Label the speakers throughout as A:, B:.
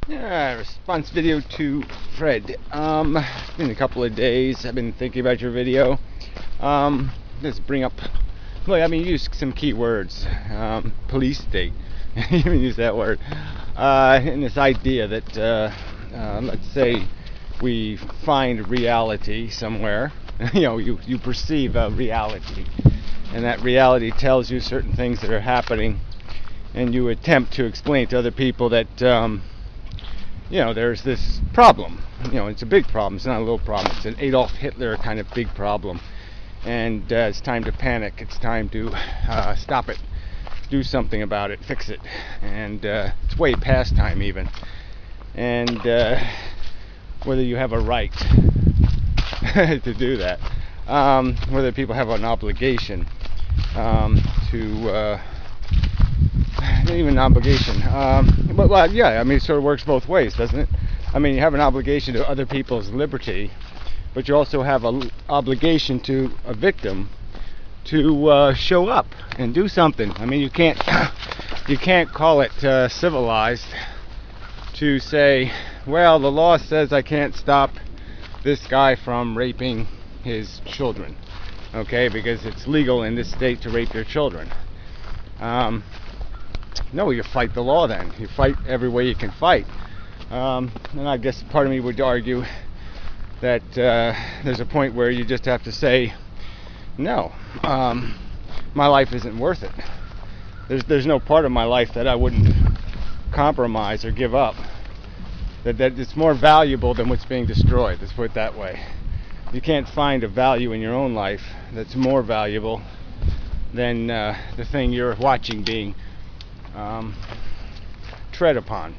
A: Yeah, response video to Fred. It's been a couple of days. I've been thinking about your video. Just bring up. Look, I mean, use some key words. Police state. You even use that word. And this idea that, let's say, we find reality somewhere. You perceive a reality, and that reality tells you certain things that are happening, and you attempt to explain to other people that. There's this problem. It's a big problem. It's not a little problem. It's an Adolf Hitler kind of big problem. And it's time to panic. It's time to stop it. Do something about it. Fix it. And it's way past time even. And whether you have a right to do that. Whether people have an obligation to... even an obligation. Yeah, I mean, it sort of works both ways, doesn't it? I mean, you have an obligation to other people's liberty, but you also have an obligation to a victim to show up and do something. I mean, you can't call it civilized to say, well, the law says I can't stop this guy from raping his children, okay, because it's legal in this state to rape your children. No, you fight the law then. You fight every way you can fight. And I guess part of me would argue that there's a point where you just have to say, no, my life isn't worth it. There's no part of my life that I wouldn't compromise or give up. That it's more valuable than what's being destroyed. Let's put it that way. You can't find a value in your own life that's more valuable than the thing you're watching being tread upon.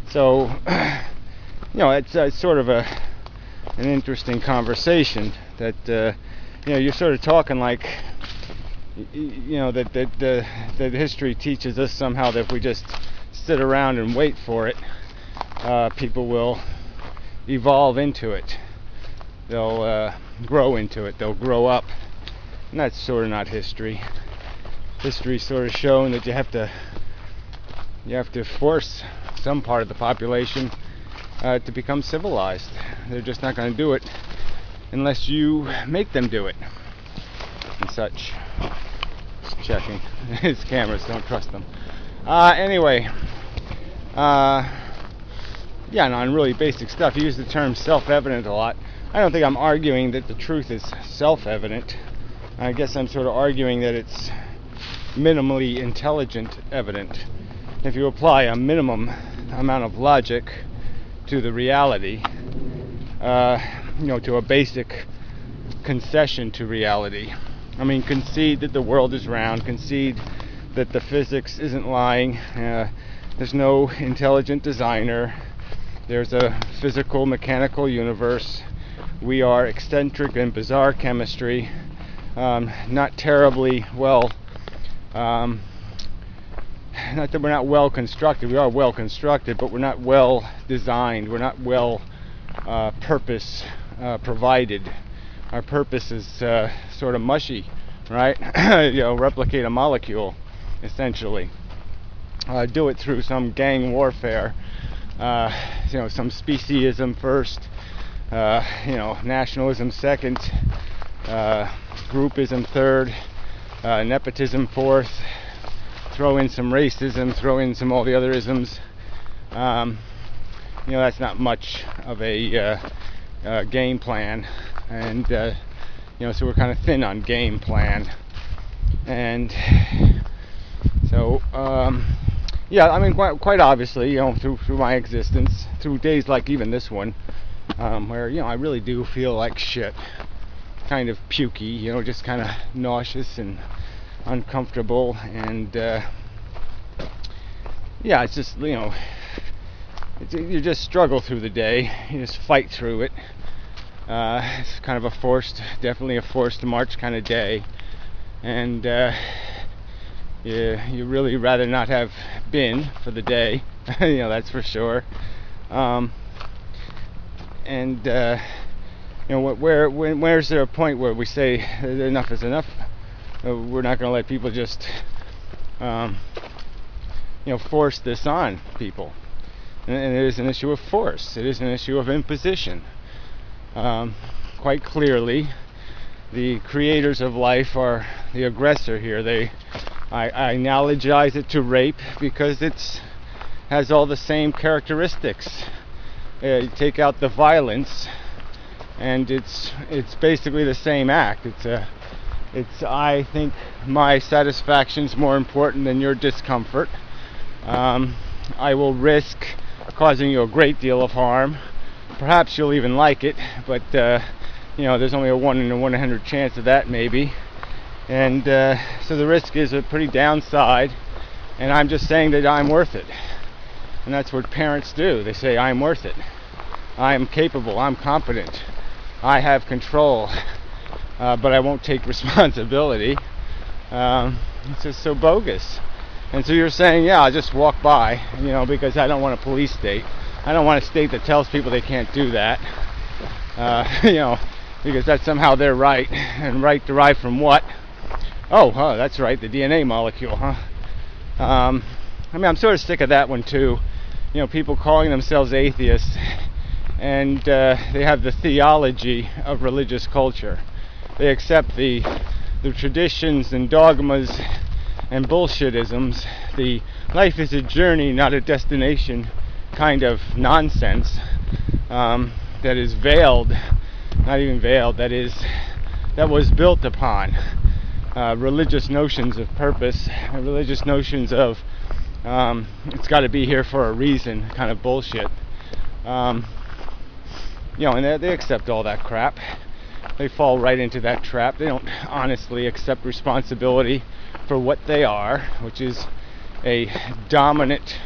A: So it's sort of an interesting conversation that you're sort of talking like that history teaches us somehow that if we just sit around and wait for it, people will evolve into it. They'll grow into it. They'll grow up. And that's sort of not history. History's sort of shown that you have to force some part of the population to become civilized. They're just not going to do it unless you make them do it and such. Just checking. His cameras, don't trust them. Anyway, on really basic stuff, you use the term self-evident a lot. I don't think I'm arguing that the truth is self-evident. I guess I'm sort of arguing that it's minimally intelligent evident. If you apply a minimum amount of logic to the reality, to a basic concession to reality. I mean, concede that the world is round, concede that the physics isn't lying, there's no intelligent designer, there's a physical, mechanical universe, we are eccentric and bizarre chemistry, not terribly well, not that we're not well constructed. We are well constructed, but we're not well designed. We're not well purpose provided. Our purpose is sort of mushy, right? Replicate a molecule, essentially. Do it through some gang warfare. Some speciesism first. Nationalism second. Groupism third. Nepotism fourth. Throw in some racism, throw in some all the other isms. That's not much of a game plan, and so we're kind of thin on game plan, and so I mean, quite obviously, through my existence, through days like even this one, where I really do feel like shit, kind of pukey, just kind of nauseous and uncomfortable, and it's just you just struggle through the day, you just fight through it. It's kind of definitely a forced march kind of day, and you really rather not have been for the day, that's for sure. Where's there a point where we say enough is enough? We're not going to let people just force this on people. And it is an issue of force. It is an issue of imposition. Quite clearly, the creators of life are the aggressor here. I analogize it to rape because it has all the same characteristics. You take out the violence, and it's basically the same act. I think my satisfaction's more important than your discomfort. I will risk causing you a great deal of harm. Perhaps you'll even like it, but there's only a 1 in 100 chance of that, maybe. And so the risk is a pretty downside, and I'm just saying that I'm worth it. And that's what parents do. They say, I'm worth it. I am capable. I'm competent. I have control. But I won't take responsibility. It's just so bogus. And so you're saying, yeah, I'll just walk by, because I don't want a police state. I don't want a state that tells people they can't do that. Because that's somehow their right. And right derived from what? Oh, that's right, the DNA molecule, huh? I'm sort of sick of that one too. People calling themselves atheists, and they have the theology of religious culture. They accept the traditions and dogmas and bullshitisms, the life is a journey, not a destination kind of nonsense that is veiled, not even veiled, that was built upon religious notions of purpose, religious notions of it's got to be here for a reason kind of bullshit. And they accept all that crap. They fall right into that trap. They don't honestly accept responsibility for what they are, which is a dominant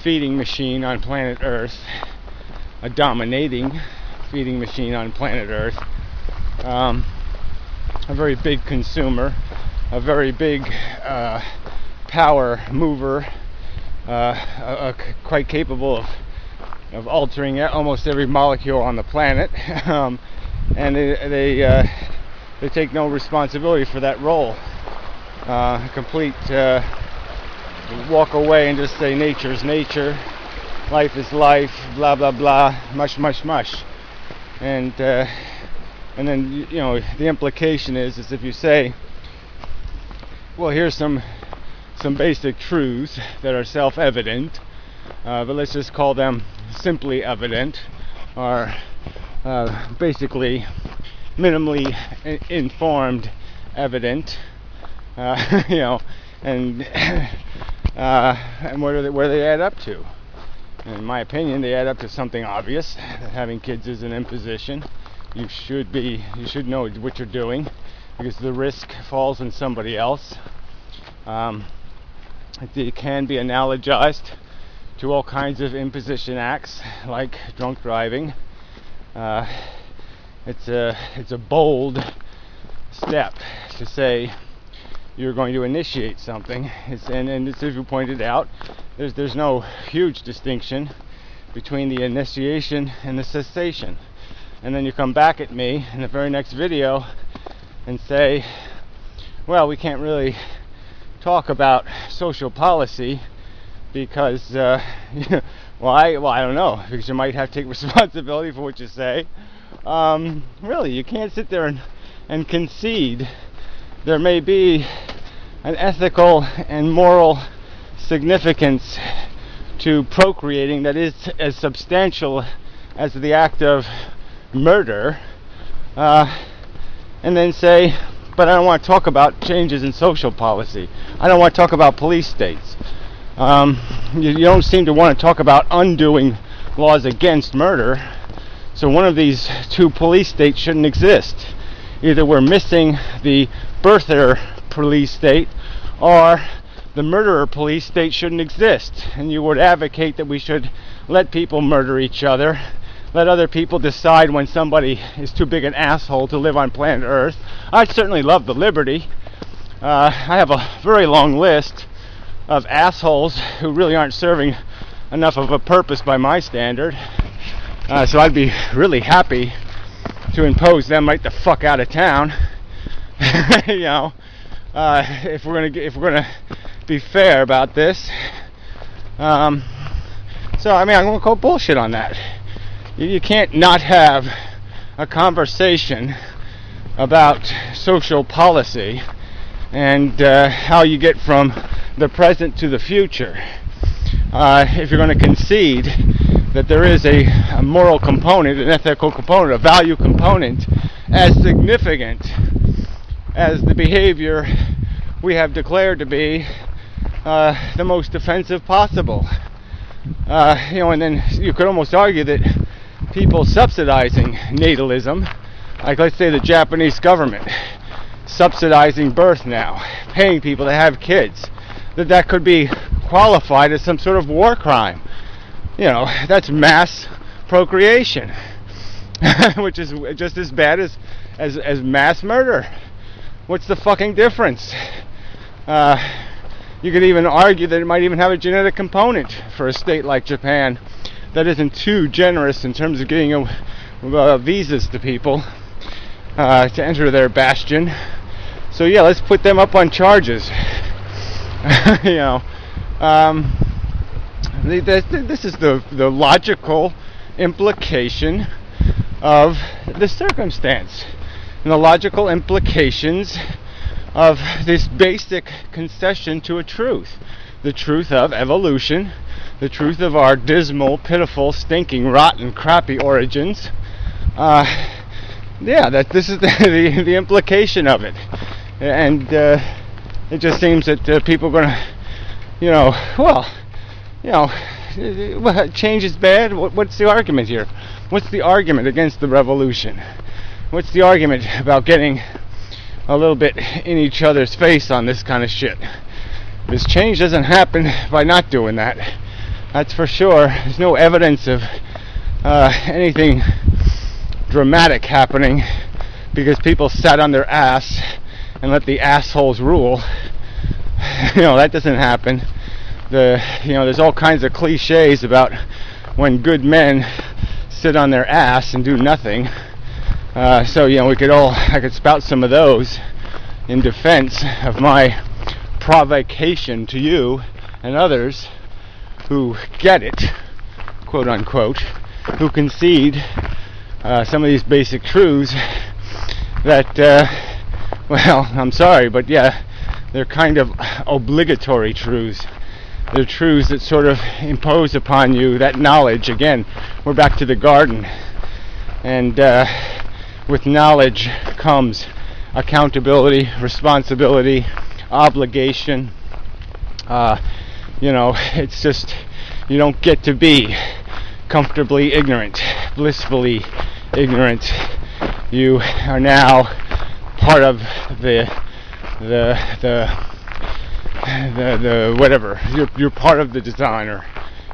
A: feeding machine on planet Earth, a dominating feeding machine on planet Earth, a very big consumer, a very big power mover, quite capable of altering almost every molecule on the planet. And they take no responsibility for that role. Complete walk away and just say nature's nature, life is life, blah blah blah, mush mush mush. And then the implication is if you say, well, here's some basic truths that are self-evident, but let's just call them simply evident, or basically minimally informed evident, and where do they add up to? In my opinion, they add up to something obvious, that having kids is an imposition. You should know what you're doing, because the risk falls on somebody else. It can be analogized to all kinds of imposition acts, like drunk driving. It's a bold step to say you're going to initiate something. And as you pointed out, there's no huge distinction between the initiation and the cessation. And then you come back at me in the very next video and say, well, we can't really talk about social policy because I don't know, because you might have to take responsibility for what you say. Really, you can't sit there and concede there may be an ethical and moral significance to procreating that is as substantial as the act of murder, and then say, but I don't want to talk about changes in social policy. I don't want to talk about police states. You don't seem to want to talk about undoing laws against murder. So one of these two police states shouldn't exist. Either we're missing the birther police state, or the murderer police state shouldn't exist. And you would advocate that we should let people murder each other, let other people decide when somebody is too big an asshole to live on planet Earth. I'd certainly love the liberty. I have a very long list of assholes who really aren't serving enough of a purpose by my standard. So I'd be really happy to impose them right the fuck out of town. If we're gonna be fair about this, So, I mean, I'm going to call bullshit on that. You can't not have a conversation about social policy and how you get from the present to the future. If you're going to concede that there is a moral component, an ethical component, a value component, as significant as the behavior we have declared to be the most offensive possible. And then you could almost argue that people subsidizing natalism, like let's say the Japanese government subsidizing birth now, paying people to have kids, that could be qualified as some sort of war crime. That's mass procreation, which is just as bad as mass murder. What's the fucking difference? You could even argue that it might even have a genetic component for a state like Japan that isn't too generous in terms of getting visas to people to enter their bastion. So yeah, let's put them up on charges. This is the logical implication of the circumstance, and the logical implications of this basic concession to a truth. The truth of evolution, the truth of our dismal, pitiful, stinking, rotten, crappy origins. This is the implication of it. And it just seems that people are going to, change is bad. What's the argument here? What's the argument against the revolution? What's the argument about getting a little bit in each other's face on this kind of shit? This change doesn't happen by not doing that. That's for sure. There's no evidence of anything dramatic happening because people sat on their ass and let the assholes rule. That doesn't happen. There's all kinds of cliches about when good men sit on their ass and do nothing. I could spout some of those in defense of my provocation to you and others who get it, quote unquote, who concede some of these basic truths that, I'm sorry, but yeah, they're kind of obligatory truths. They're truths that sort of impose upon you that knowledge. Again, we're back to the garden. And with knowledge comes accountability, responsibility, obligation. It's just, you don't get to be comfortably ignorant, blissfully ignorant. You are now part of the whatever. You're part of the designer.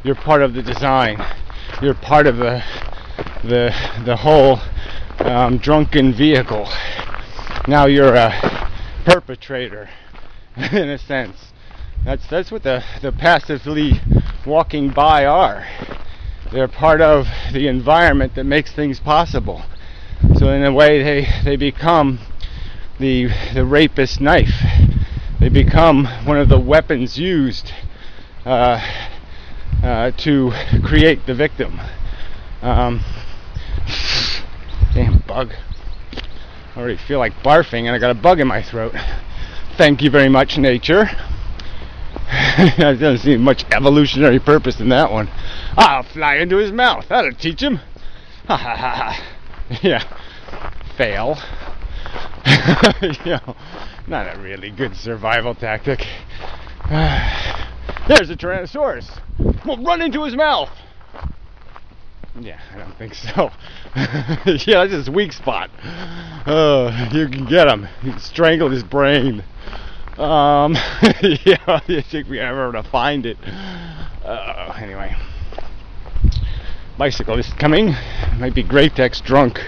A: You're part of the design. You're part of the whole drunken vehicle. Now you're a perpetrator, in a sense. That's what the passively walking by are. They're part of the environment that makes things possible. So in a way, they become the rapist knife. They become one of the weapons used to create the victim. Damn bug. I already feel like barfing and I got a bug in my throat. Thank you very much, nature. There doesn't seem much evolutionary purpose in that one. I'll fly into his mouth. That'll teach him. Ha ha ha ha. Yeah. Fail. Not a really good survival tactic. There's a Tyrannosaurus. We'll run into his mouth. Yeah, I don't think so. Yeah, that's his weak spot. You can get him. You can strangle his brain. Yeah, you think we ever to find it. Anyway. Bicyclist coming. Might be Great-Tex drunk.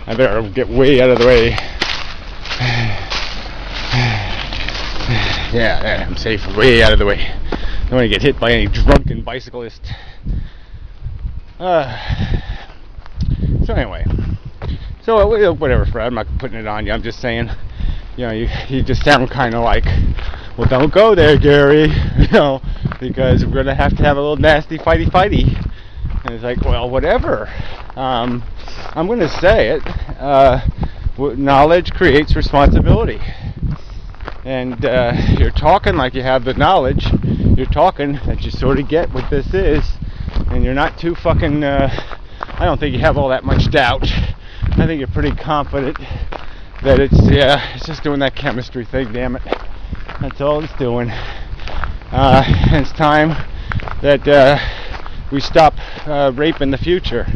A: I better get way out of the way. Yeah, I'm safe. Way out of the way. Don't want to get hit by any drunken bicyclist. So anyway. So whatever, Fred. I'm not putting it on you. I'm just saying. You just sound kind of like, well, don't go there, Gary. because we're going to have a little nasty fighty. And it's like, well, whatever. I'm going to say it. Knowledge creates responsibility. And you're talking like you have the knowledge. You're talking that you sort of get what this is. And you're not too fucking... I don't think you have all that much doubt. I think you're pretty confident that it's just doing that chemistry thing, damn it. That's all it's doing. And it's time that we stop rape in the future.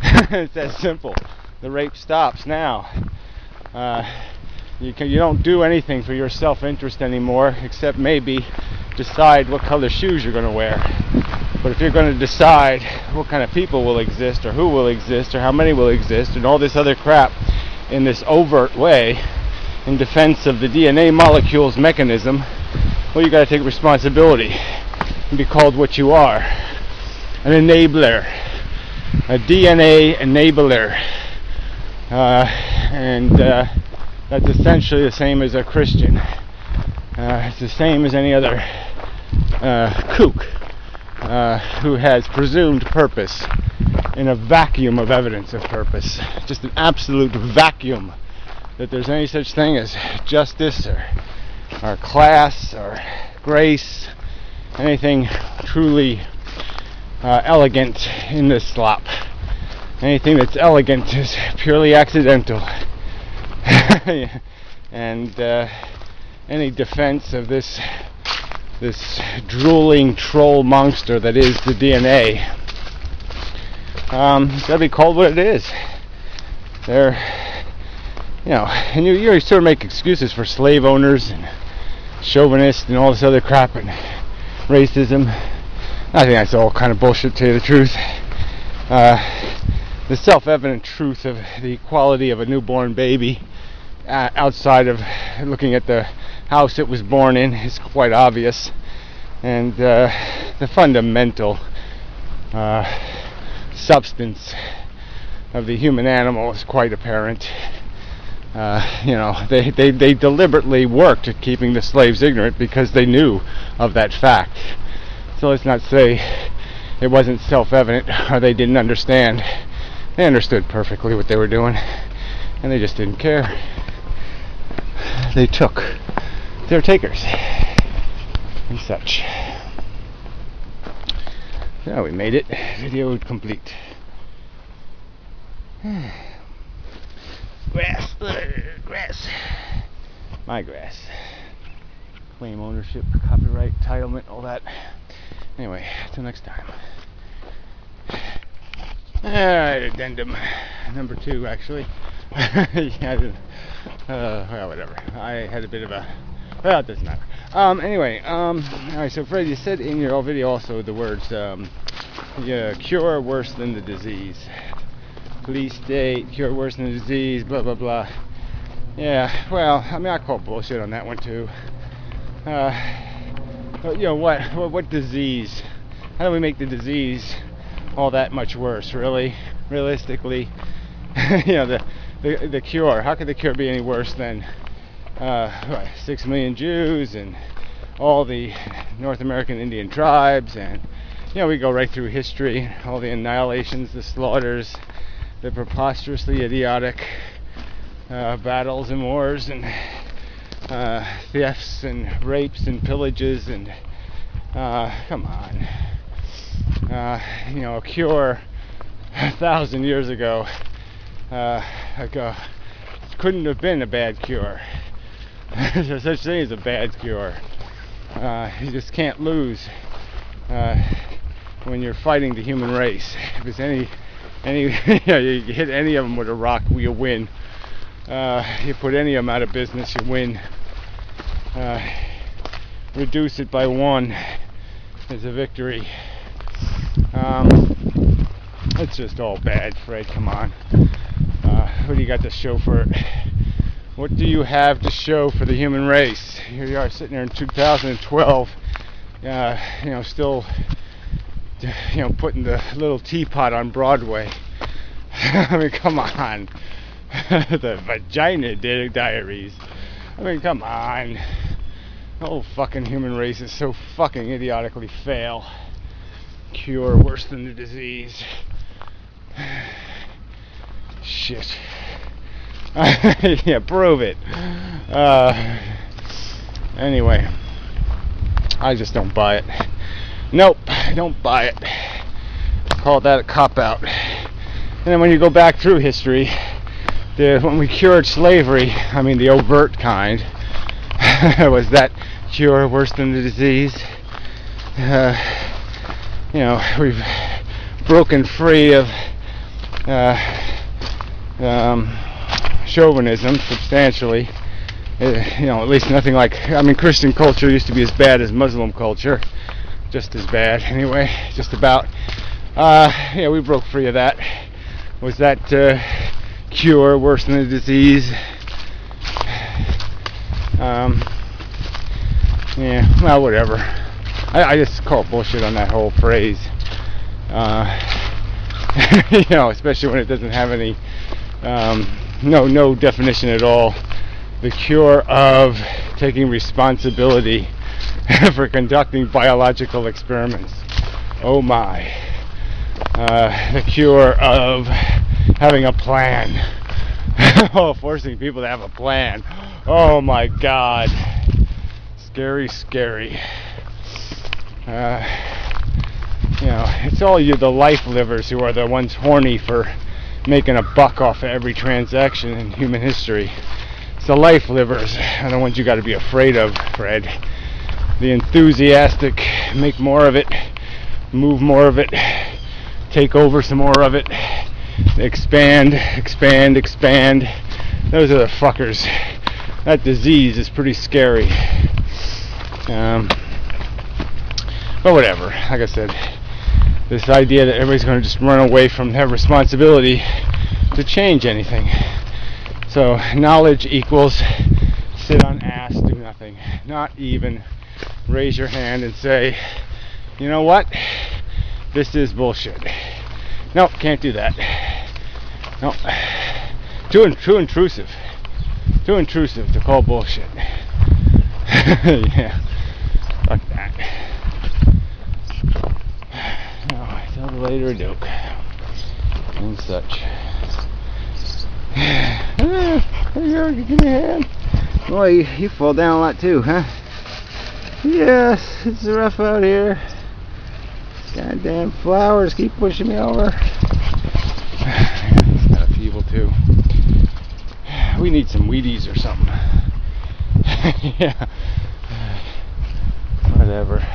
A: It's that simple. The rape stops now. You don't do anything for your self-interest anymore, except maybe decide what color shoes you're going to wear. But if you're going to decide what kind of people will exist, or who will exist, or how many will exist, and all this other crap in this overt way, in defense of the DNA molecules mechanism, well, you got to take responsibility and be called what you are. An enabler. A DNA enabler. And that's essentially the same as a Christian. It's the same as any other kook who has presumed purpose in a vacuum of evidence of purpose. Just an absolute vacuum that there's any such thing as justice or class or grace, anything truly elegant in this slop. Anything that's elegant is purely accidental. And any defense of this drooling troll monster that is the DNA, it's got to be called what it is. And you sort of make excuses for slave owners and chauvinists and all this other crap and racism. I think that's all kind of bullshit, to tell you the truth. The self-evident truth of the equality of a newborn baby outside of looking at the house it was born in is quite obvious, and the fundamental substance of the human animal is quite apparent. They deliberately worked at keeping the slaves ignorant because they knew of that fact. So let's not say it wasn't self-evident or they didn't understand. They understood perfectly what they were doing, and they just didn't care. They took their takers and such. So we made it. Video complete. Grass. My grass. Claim ownership, copyright, entitlement, all that. Anyway, till next time. Alright, addendum number 2, actually. Well, whatever. I had a bit of a... Well, it doesn't matter. Anyway, alright, so Fred, you said in your video also the words, cure worse than the disease. Police state, cure worse than the disease, blah, blah, blah. Yeah, well, I mean, I call bullshit on that one, too. What disease? How do we make the disease all that much worse, really? Realistically? The cure. How could the cure be any worse than 6 million Jews and all the North American Indian tribes, and we go right through history, all the annihilations, the slaughters, the preposterously idiotic battles and wars and thefts and rapes and pillages and come on. A cure 1,000 years ago couldn't have been a bad cure. There's such thing as a bad cure. You just can't lose when you're fighting the human race. If it's any you hit any of them with a rock, you win. You put any of them out of business, you win. Reduce it by 1 is a victory. It's just all bad, Fred. Come on. What do you got to show for it? What do you have to show for the human race? Here you are sitting there in 2012, still, putting the little teapot on Broadway. I mean, come on. The Vagina Diaries. I mean, come on. The whole fucking human race is so fucking idiotically fail. Cure worse than the disease. Shit. Yeah, prove it. Anyway, I just don't buy it. Nope, I don't buy it. Call that a cop-out. And then when you go back through history, when we cured slavery, I mean the overt kind, was that cure worse than the disease? We've broken free of chauvinism substantially. At least nothing like, Christian culture used to be as bad as Muslim culture. Just as bad, anyway, just about. We broke free of that. Was that cure worse than the disease? Whatever. I just call bullshit on that whole phrase. Especially when it doesn't have any, no definition at all. The cure of taking responsibility for conducting biological experiments. Oh my. The cure of having a plan. Forcing people to have a plan. Oh my God. Scary, scary. It's all you, the life livers, who are the ones horny for making a buck off of every transaction in human history. It's the life livers are the ones you got to be afraid of, Fred. The enthusiastic, make more of it, move more of it, take over some more of it, expand. Those are the fuckers. That disease is pretty scary. But whatever, like I said, this idea that everybody's going to just run away from their responsibility to change anything. So knowledge equals sit on ass, do nothing. Not even raise your hand and say, you know what, this is bullshit. Nope, can't do that. Nope. Too intrusive. Too intrusive to call bullshit. Yeah. Fuck that. Tell the later a dope. And such. Here, give me a hand. Boy, you fall down a lot too, huh? Yes, it's rough out here. Goddamn flowers keep pushing me over. It's kind of feeble too. We need some Wheaties or something. Yeah. Whatever.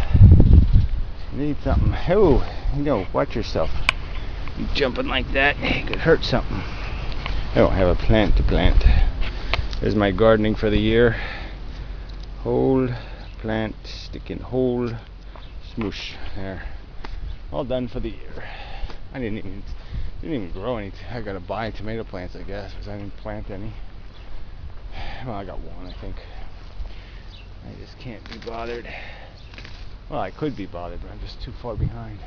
A: Need something. Oh, watch yourself. You jumping like that, it could hurt something. I don't have a plant to plant. There's my gardening for the year. Whole plant, sticking whole, smoosh. There. All done for the year. I didn't even grow any. I gotta buy tomato plants, I guess, because I didn't plant any. Well, I got one, I think. I just can't be bothered. Well, I could be bothered, but I'm just too far behind.